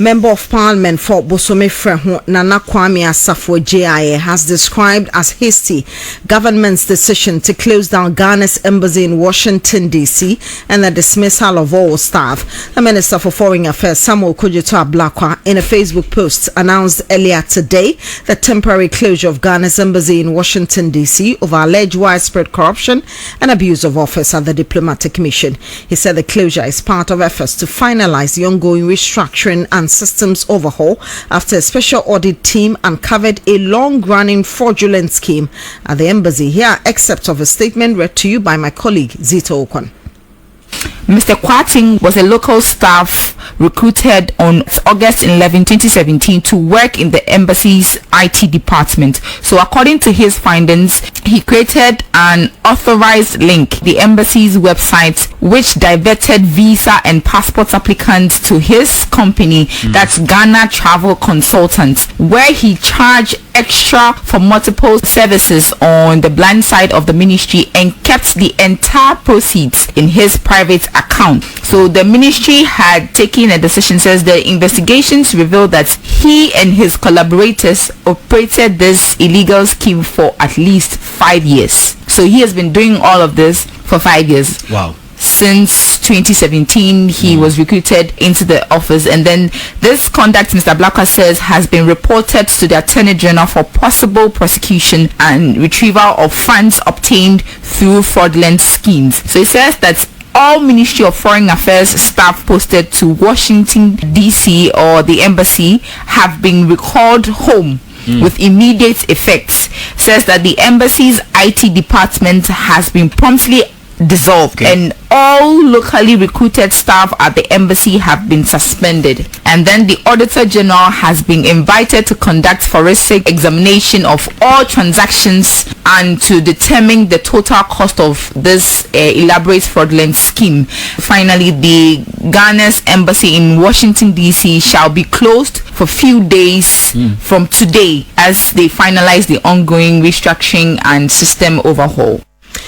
Member of Parliament for Bosomefreho Nana Kwame Asafo JIA has described as hasty government's decision to close down Ghana's embassy in Washington, D.C. and the dismissal of all staff. The Minister for Foreign Affairs, Samuel Kojeto Ablakwa, in a Facebook post announced earlier today the temporary closure of Ghana's embassy in Washington, D.C. over alleged widespread corruption and abuse of office at the diplomatic mission. He said the closure is part of efforts to finalize the ongoing restructuring and systems overhaul after a special audit team uncovered a long-running fraudulent scheme at the embassy. Here are excerpts of a statement read to you by my colleague Zita Okon. Mr. Kwating was a local staff recruited on August 11, 2017 to work in the embassy's IT department. So according to his findings, he created an authorized link, the embassy's website, which diverted visa and passport applicants to his company, that's Ghana Travel Consultants, where he charged extra for multiple services on the blind side of the ministry and kept the entire proceeds in his private account. So the ministry had taken a decision, says the investigations revealed that he and his collaborators operated this illegal scheme for at least 5 years. So he has been doing all of this for 5 years. Wow. Since 2017, he was recruited into the office, and then this conduct, Mr. Ablakwa says, has been reported to the Attorney General for possible prosecution and retrieval of funds obtained through fraudulent schemes. So he says that all Ministry of Foreign Affairs staff posted to Washington, D.C. or the embassy have been recalled home with immediate effects. Says that the embassy's IT department has been promptly dissolved, and all locally recruited staff at the embassy have been suspended. And then the Auditor General has been invited to conduct forensic examination of all transactions and to determine the total cost of this elaborate fraudulent scheme. Finally, the Ghana's embassy in Washington, D.C. shall be closed for a few days from today as they finalize the ongoing restructuring and system overhaul.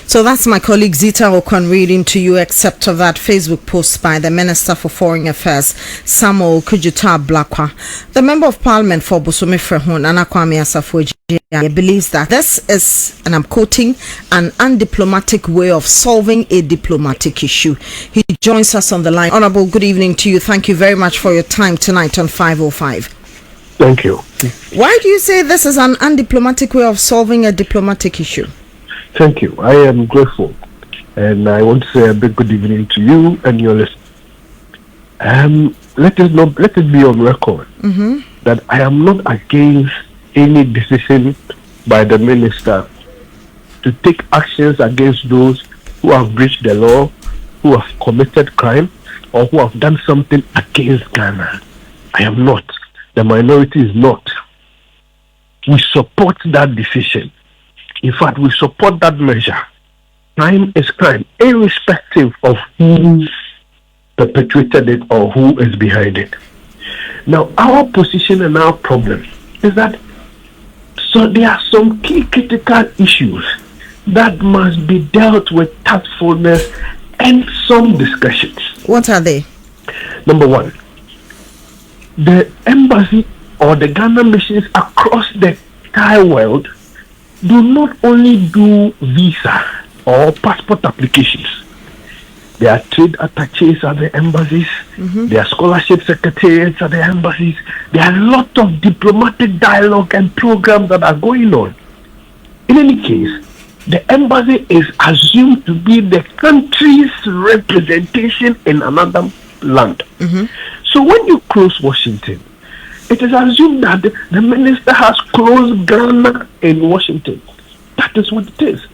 So that's my colleague Zita Okon reading to you except of that Facebook post by the Minister for Foreign Affairs, Samuel Kojeto Ablakwa. The Member of Parliament for Bosomefreho Nana Kwame Asafo JIA believes that this is, and I'm quoting, an undiplomatic way of solving a diplomatic issue. He joins us on the line. Honorable, good evening to you. Thank you very much for your time tonight on 505. Thank you. Why do you say this is an undiplomatic way of solving a diplomatic issue? Thank you. I am grateful, and I want to say a big good evening to you and your listeners. Let it be on record that I am not against any decision by the minister to take actions against those who have breached the law, who have committed crime, or who have done something against Ghana. I am not. The minority is not. We support that decision. In fact, we support that measure. Crime is crime, irrespective of who perpetrated it or who is behind it. Now, our position and our problem is that there are some key critical issues that must be dealt with tactfulness and some discussions. What are they? Number one, the embassy or the Ghana missions across the entire world do not only do visa or passport applications. There are trade attaches at the embassies. There are scholarship secretariats at the embassies. There are a lot of diplomatic dialogue and programs that are going on. In any case, the embassy is assumed to be the country's representation in another land. So when you close Washington, it is assumed that the minister has closed Ghana in Washington. That is what it is.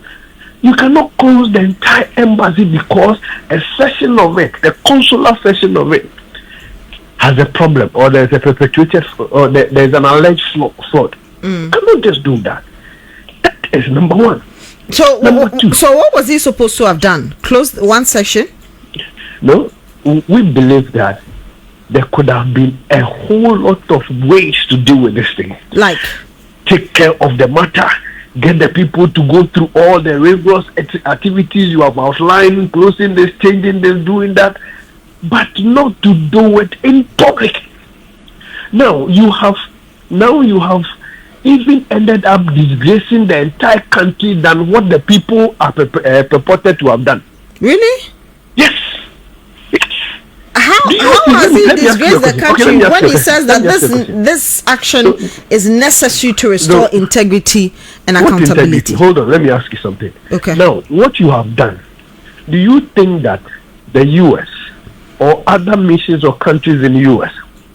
You cannot close the entire embassy because a section of it, the consular section of it, has a problem, or there's a perpetrated, or there's an alleged fraud. You cannot just do that. That is number one. So, so what was he supposed to have done? Close one section? No, we believe that there could have been a whole lot of ways to deal with this thing. Like? Take care of the matter, get the people to go through all the rigorous activities you have outlined, closing this, changing this, doing that, but not to do it in public. Now you have even ended up disgracing the entire country than what the people are purported to have done. Really? Yes. How has he disgraced the country when he says that this action is necessary to restore integrity and accountability? Hold on, let me ask you something. Okay. Now, what you have done, do you think that the US or other nations or countries in the US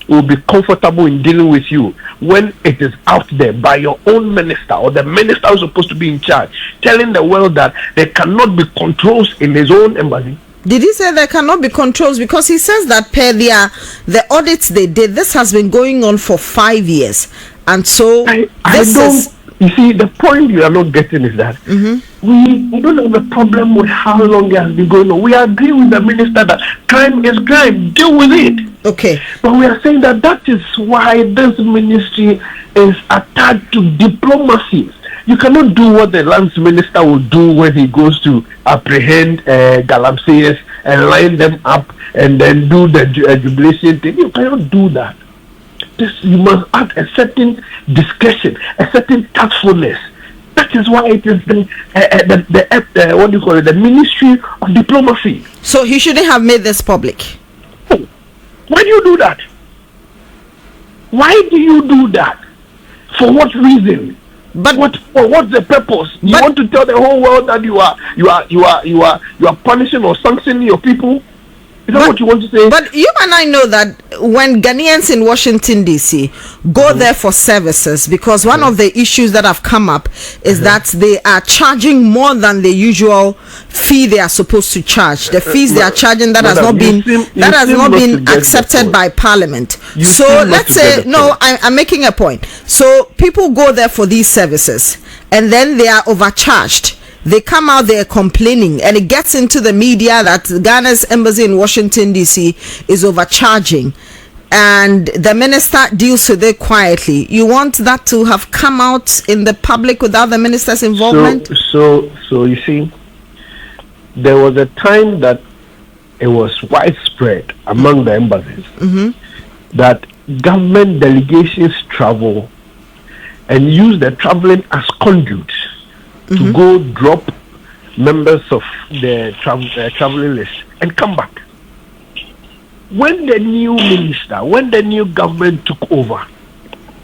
will be comfortable in dealing with you when it is out there by your own minister or the minister who's supposed to be in charge, telling the world that there cannot be controls in his own embassy? Did he say there cannot be controls? Because he says that per the audits they did, this has been going on for 5 years. And so you see, the point you are not getting is that we don't have a problem with how long it has been going on. We agree with the minister that crime is crime, deal with it. Okay. But we are saying that is why this ministry is attached to diplomacy. You cannot do what the lands minister will do when he goes to apprehend galamseyers and line them up and then do the jubilation thing. You cannot do that. You must add a certain discretion, a certain tactfulness. That is why it is the Ministry of Diplomacy. So he shouldn't have made this public. Oh, why do you do that? Why do you do that? For what reason? But what's the purpose? You want to tell the whole world that you are punishing or sanctioning your people? Is that what you want to say? But you and I know that when Ghanaians in Washington DC go there for services, because one of the issues that have come up is that they are charging more than the usual fee they are supposed to charge. The fees they are charging that has not been accepted by Parliament. So let's say I'm making a point. So people go there for these services and then they are overcharged. They come out there complaining, and it gets into the media that Ghana's embassy in Washington DC is overcharging, and the minister deals with it quietly. You want that to have come out in the public without the minister's involvement? So you see, there was a time that it was widespread among the embassies that government delegations travel and use the traveling as conduit to go drop members of the traveling list and come back. When the new minister, when the new government took over,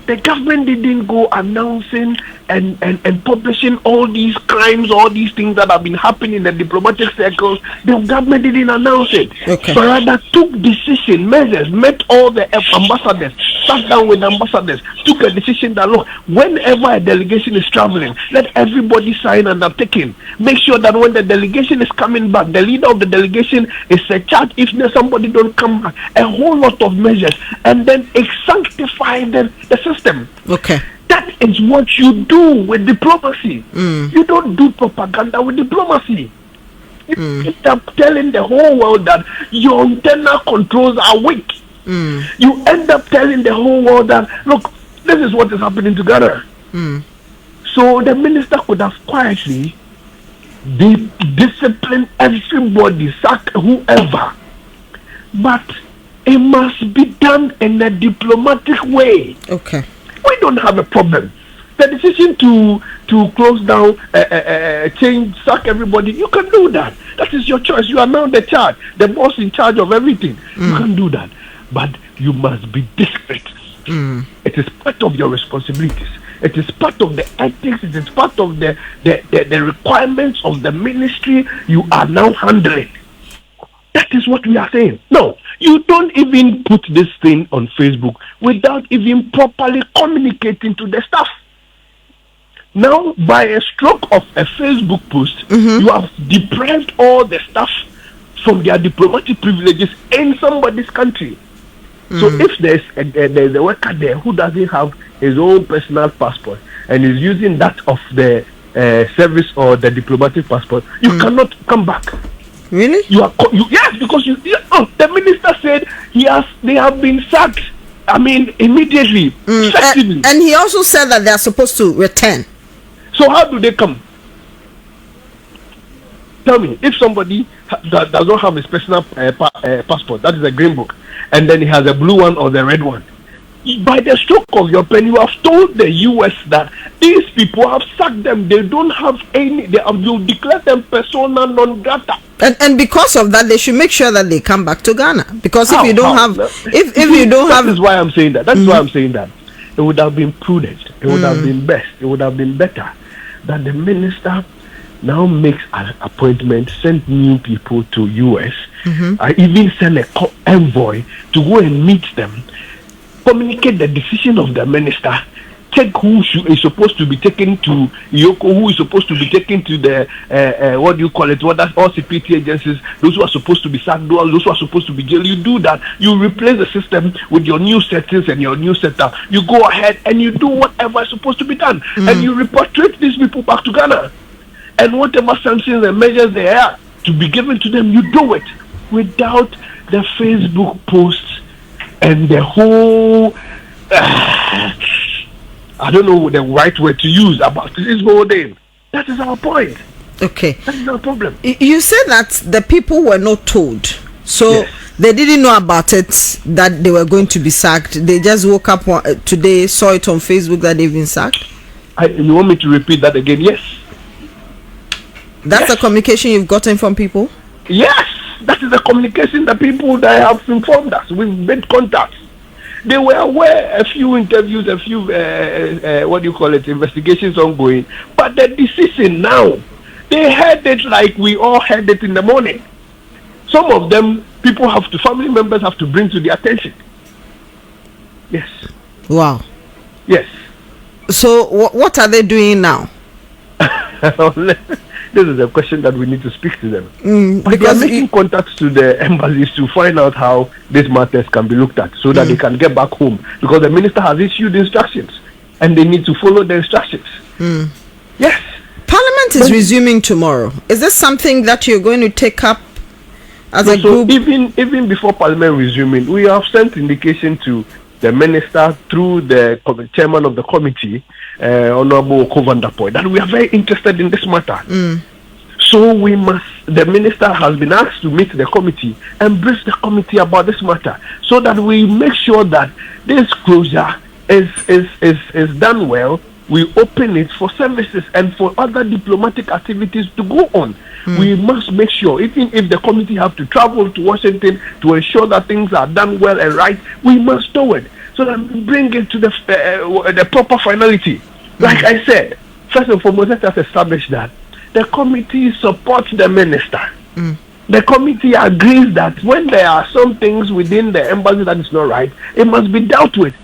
the government didn't go announcing and publishing all these crimes, all these things that have been happening in the diplomatic circles. The government didn't announce it. Okay. But rather took decision measures, met all the ambassadors, sat down with ambassadors, took a decision that, look, whenever a delegation is traveling, let everybody sign an undertaking. Make sure that when the delegation is coming back, the leader of the delegation is a charge if somebody don't come back. A whole lot of measures. And then it sanctified the system. Okay. That is what you do with diplomacy. You don't do propaganda with diplomacy. You end up telling the whole world that your internal controls are weak. You end up telling the whole world that, look, this is what is happening together. So the minister could have quietly disciplined everybody, sack whoever. But it must be done in a diplomatic way. Okay. We don't have a problem. The decision to close down, change, sack everybody, you can do that. That is your choice. You are now the charge, the boss in charge of everything. You can do that. But you must be discreet. It is part of your responsibilities. It is part of the ethics. It is part of the requirements of the ministry you are now handling. That is what we are saying. No, you don't even put this thing on Facebook without even properly communicating to the staff. Now, by a stroke of a Facebook post, you have deprived all the staff from their diplomatic privileges in somebody's country. So if there's a worker there who doesn't have his own personal passport and is using that of the service or the diplomatic passport, you cannot come back. Really? Yes, because the minister said they have been sacked. I mean, immediately. And he also said that they are supposed to return. So how do they come? Tell me, if somebody does not have his personal passport, that is a green book, and then he has a blue one or the red one, by the stroke of your pen, you have told the US that these people have sacked them. They don't have any. You declare them persona non grata. And because of that, they should make sure that they come back to Ghana. Because if you don't have, if you don't have, that is why I'm saying that. That is why I'm saying that. It would have been prudent. It would have been best. It would have been better that the minister now makes an appointment, send new people to US. I even send an envoy to go and meet them, communicate the decision of the minister, check who is supposed to be taken to Yoko, who is supposed to be taken to the what do you call it? What that's all security agencies, those who are supposed to be sacked, those who are supposed to be jailed. You do that, you replace the system with your new settings and your new setup. You go ahead and you do whatever is supposed to be done, and you repatriate these people back to Ghana. And whatever sanctions and measures they are to be given to them, you do it without the Facebook posts and the whole I don't know the right word to use about this whole thing. That is our point. Okay. That is our problem. You said that the people were not told. So they didn't know about it, that they were going to be sacked. They just woke up today, saw it on Facebook that they've been sacked. You want me to repeat that again? Yes. That's the communication you've gotten from people? Yes. That is the communication that people that have informed us. We've made contacts. They were aware, a few interviews, a few, what do you call it, investigations ongoing. But the decision now, they heard it like we all heard it in the morning. Some of them, family members have to bring to the attention. Yes. Wow. Yes. So what are they doing now? This is a question that we need to speak to them. Because they are making contacts to the embassies to find out how these matters can be looked at so that they can get back home. Because the minister has issued instructions and they need to follow the instructions. Yes. Parliament is resuming tomorrow. Is this something that you're going to take up as a group? Even before Parliament resuming, we have sent indication to the minister through the chairman of the committee, Honorable Kovandapoy, that we are very interested in this matter. So the minister has been asked to meet the committee and brief the committee about this matter so that we make sure that this closure is done well. We open it for services and for other diplomatic activities to go on. We must make sure, even if the committee have to travel to Washington to ensure that things are done well and right, we must do it so that we bring it to the proper finality. Like I said, first and foremost, let us establish that the committee supports the minister. The committee agrees that when there are some things within the embassy that is not right, it must be dealt with.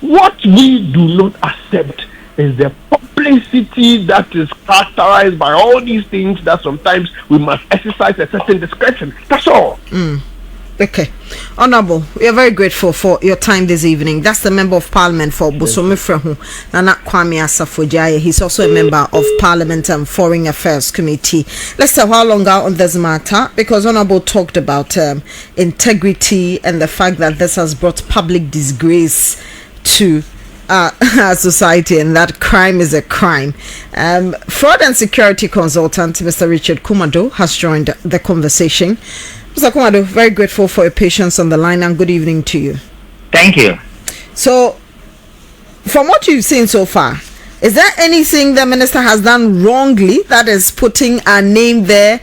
What we do not accept is the publicity that is characterized by all these things that sometimes we must exercise a certain discretion. That's all. Okay. Honorable, we are very grateful for your time this evening. That's the Member of Parliament for Bosome Frehu, Nana Kwame Asafo-Gyale. He's also a member of Parliament and Foreign Affairs Committee. Let's say how long on this matter, because Honorable talked about integrity and the fact that this has brought public disgrace to our society, and that crime is a crime. Fraud and security consultant Mr. Richard Kumado has joined the conversation. Mr. Kumado, very grateful for your patience on the line, and good evening to you. Thank you. So, from what you've seen so far, is there anything the minister has done wrongly that is putting our name there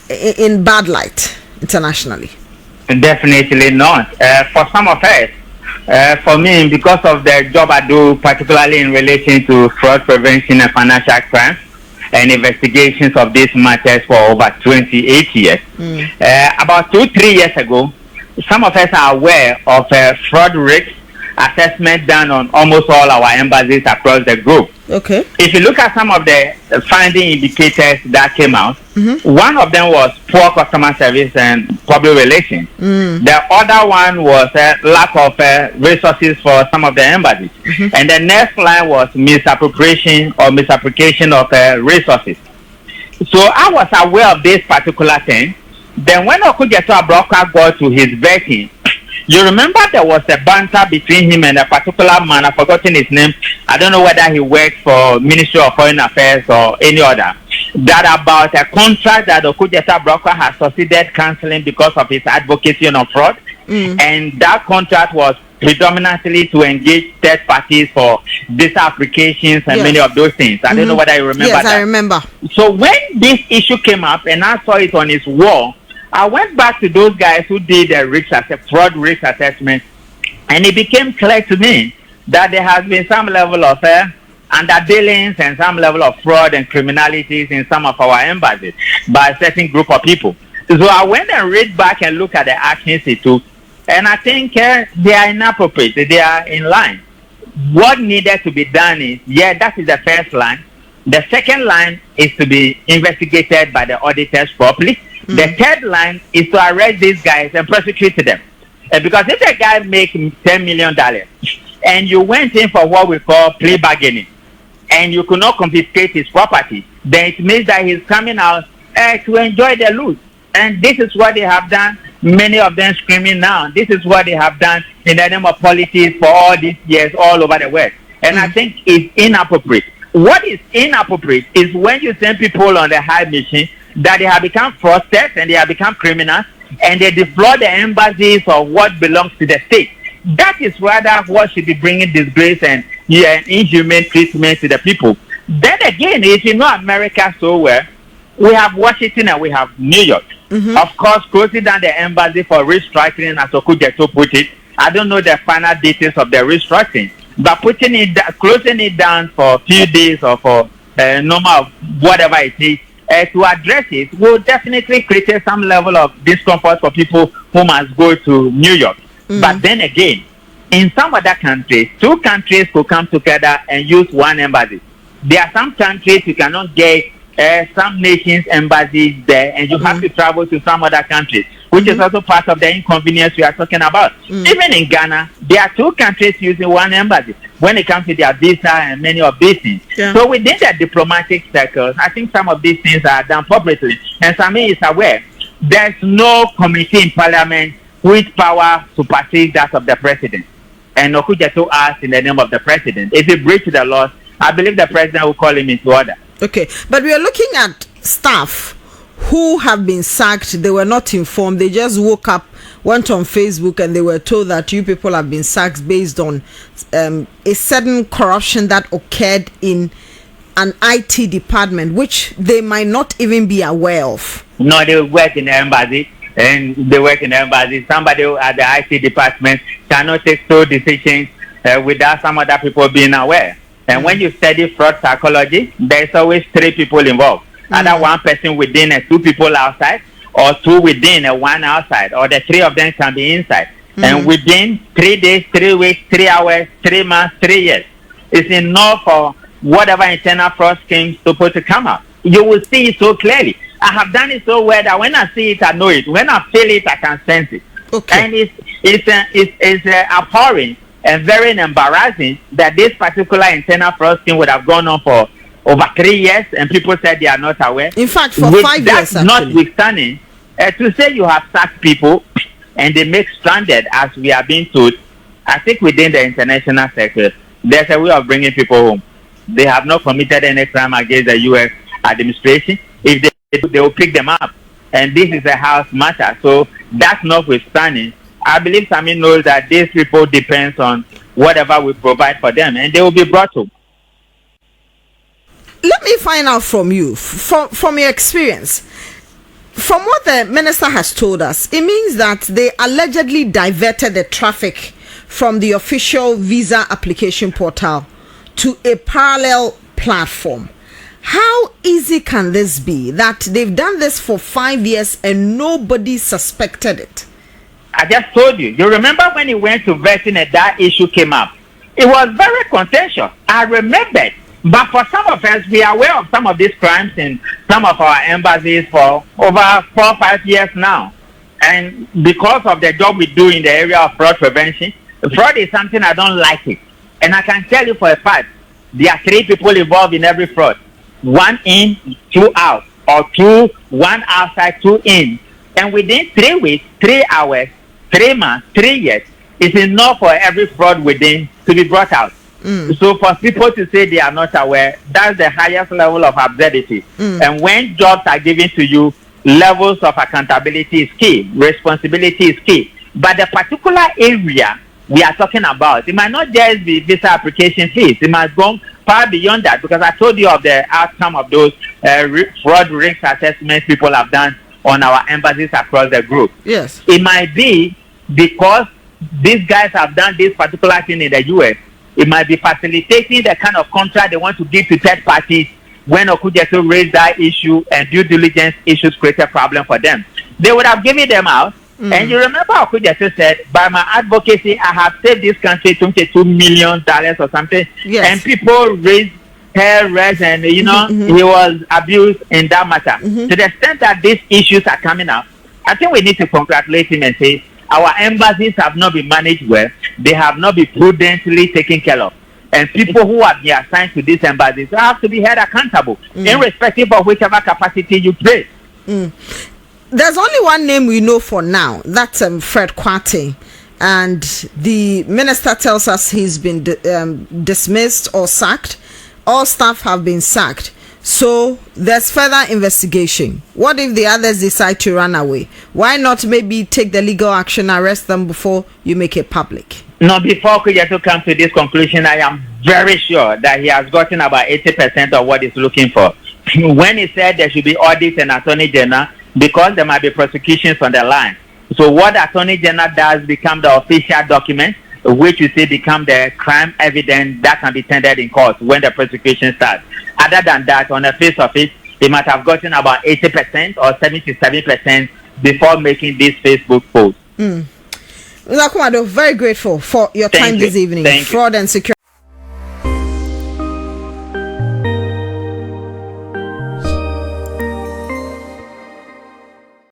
in bad light internationally? Definitely not. For some of us, for me, because of the job I do, particularly in relation to fraud prevention and financial crime and investigations of these matters for over 28 years. About 2-3 years ago, some of us are aware of fraud risk assessment done on almost all our embassies across the globe. Okay. If you look at some of the finding indicators that came out, one of them was poor customer service and public relations. The other one was lack of resources for some of the embassies. And the next line was misappropriation or misapplication of resources. So I was aware of this particular thing. Then when Okujeto Ablakwa got to his vetting, you remember there was a banter between him and a particular man, I've forgotten his name. I don't know whether he worked for Ministry of Foreign Affairs or any other. That about a contract that Okujeto Ablakwa has succeeded cancelling because of his advocacy on fraud. And that contract was predominantly to engage third parties for visa applications and many of those things. I don't know whether you remember that. Yes, I remember. So when this issue came up and I saw it on its wall, I went back to those guys who did the fraud risk assessment, and it became clear to me that there has been some level of underbillings and some level of fraud and criminalities in some of our embassies by a certain group of people. So I went and read back and look at the actions he took, and I think they are inappropriate. They are in line. What needed to be done is, that is the first line. The second line is to be investigated by the auditors properly. The third line is to arrest these guys and prosecute them. Because if a guy makes $10 million and you went in for what we call plea bargaining and you could not confiscate his property, then it means that he's coming out to enjoy the loot. And this is what they have done. Many of them screaming now. This is what they have done in the name of politics for all these years all over the world. And I think it's inappropriate. What is inappropriate is when you send people on the high mission that they have become fraudsters and they have become criminals and they defraud the embassies of what belongs to the state. That is rather what should be bringing disgrace and inhumane treatment to the people. Then again, if you know America so well, we have Washington and we have New York. Of course, closing down the embassy for restructuring, as Okujeto put it. I don't know the final details of the restructuring, but closing it down for a few days or for normal whatever it is to address it will definitely create some level of discomfort for people who must go to New York. But then again, in some other countries, two countries could come together and use one embassy. There are some countries you cannot get some nations' embassies there, and you have to travel to some other countries, which is also part of the inconvenience we are talking about. Even in Ghana, there are two countries using one embassy when it comes to their visa and many of these things. So within the diplomatic circles, I think some of these things are done appropriately. And Sami is aware there's no committee in Parliament whose power supersedes that of the president. And Okujeto asked in the name of the president. If he breaches the laws, I believe the president will call him into order. Okay, but we are looking at staff who have been sacked. They were not informed. They just woke up, went on Facebook, and they were told that you people have been sacked based on a sudden corruption that occurred in an IT department, which they might not even be aware of. No, they work in the embassy, and they work in the embassy. Somebody at the IT department cannot take sole decisions without some other people being aware. And when you study fraud psychology, there's always three people involved. Either one person within and two people outside, or two within and one outside, or the three of them can be inside. And within 3 days, 3 weeks, 3 hours, 3 months, 3 years, it's enough for whatever internal fraud schemes supposed to come out. You will see it so clearly. I have done it so well that when I see it, I know it. When I feel it, I can sense it. And it's abhorring and very embarrassing that this particular internal fraud scheme would have gone on for over 3 years, and people said they are not aware. In fact, for 5 years, actually. Notwithstanding, to say you have sacked people and they make stranded, as we are being told, I think within the international sector, there's a way of bringing people home. They have not committed any crime against the U.S. administration. If they will pick them up. And this is a house matter. So that's notwithstanding, I believe Sami knows that this report depends on whatever we provide for them, and they will be brought home. Let me find out from you, from your experience, from what the minister has told us, it means that they allegedly diverted the traffic from the official visa application portal to a parallel platform. How easy can this be that they've done this for 5 years and nobody suspected it? I just told you. You remember when he went to vetting and that issue came up? It was very contentious. I remembered. But for some of us, we are aware of some of these crimes in some of our embassies for over 4 or 5 years now. And because of the job we do in the area of fraud prevention, fraud is something I don't like it. And I can tell you for a fact, there are 3 people involved in every fraud. 1 in, 2 out. Or 2, 1 outside, 2 in. And within 3 weeks, 3 hours, 3 months, 3 years, it's enough for every fraud within to be brought out. So for people to say they are not aware, that's the highest level of absurdity. And when jobs are given to you, levels of accountability is key, responsibility is key. But the particular area we are talking about. It might not just be visa application fees. It must go far beyond that, because I told you of the outcome of those fraud risk assessments people have done on our embassies across the group. Yes. It might be because these guys have done this particular thing in the US. It might be facilitating the kind of contract they want to give to third parties when Okujeso raised that issue and due diligence issues create a problem for them. They would have given them out. And you remember Okujeso said, by my advocacy, I have saved this country $22 million or something. Yes. And people raised terrorists and, you know, he was abused in that matter. To the extent that these issues are coming up, I think we need to congratulate him and say, our embassies have not been managed well. They have not been prudently taken care of. And people who have been assigned to these embassies have to be held accountable, irrespective of whichever capacity you play. There's only one name we know for now. That's Fred Kwate. And the minister tells us he's been dismissed or sacked. All staff have been sacked. So there's further investigation. What if the others decide to run away? Why not maybe take the legal action, arrest them before you make it public? No, before Kujato comes to this conclusion, I am very sure that he has gotten about 80% of what he's looking for. When he said there should be audits and attorney general, because there might be prosecutions on the line. So what the attorney general does become the official document, which you say become the crime evidence that can be tendered in court when the prosecution starts. Other than that, on the face of it, he might have gotten about 80% or 77% before making this Facebook post. Mr. Kumado, very grateful for your time this evening. Fraud and security.